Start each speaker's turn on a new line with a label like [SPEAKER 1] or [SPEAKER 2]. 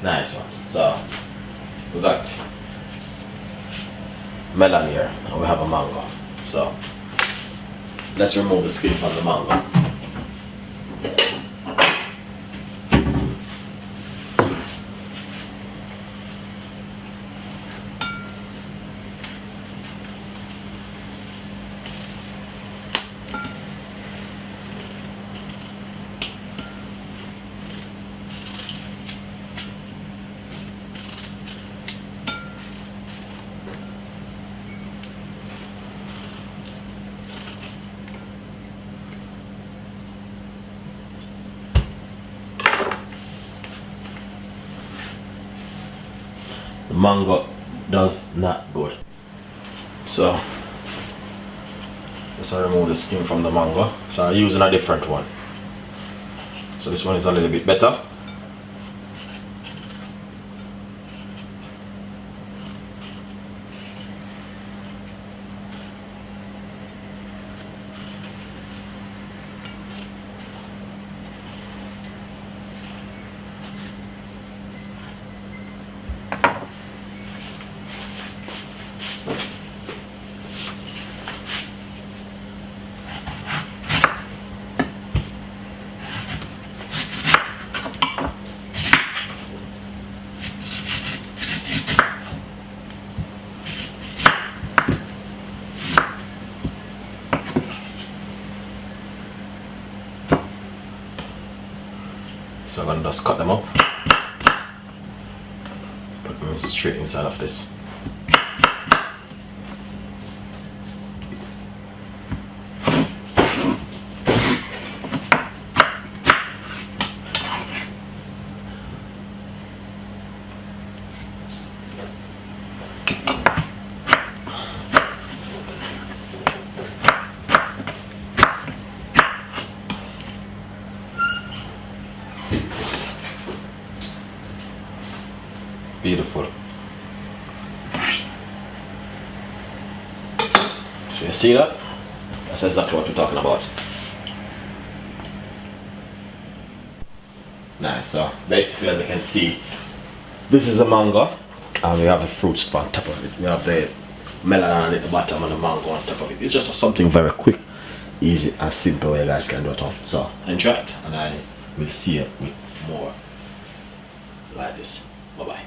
[SPEAKER 1] Nice one. So we got melon here and we have a mango. So let's remove the skin from the mango. The mango does not good. So let's remove the skin from the mango. So I'm using a different one. So this one is a little bit better. So I'm going to just cut them up, put them straight inside of this. Beautiful. So you see that? That's exactly what we're talking about. Nice. So basically, as you can see, this is the mango and we have the fruits on top of it. We have the melon at the bottom and the mango on top of it. It's just something very quick, easy and simple where you guys can do it all. So enjoy it and I will see you with more like this. Bye bye.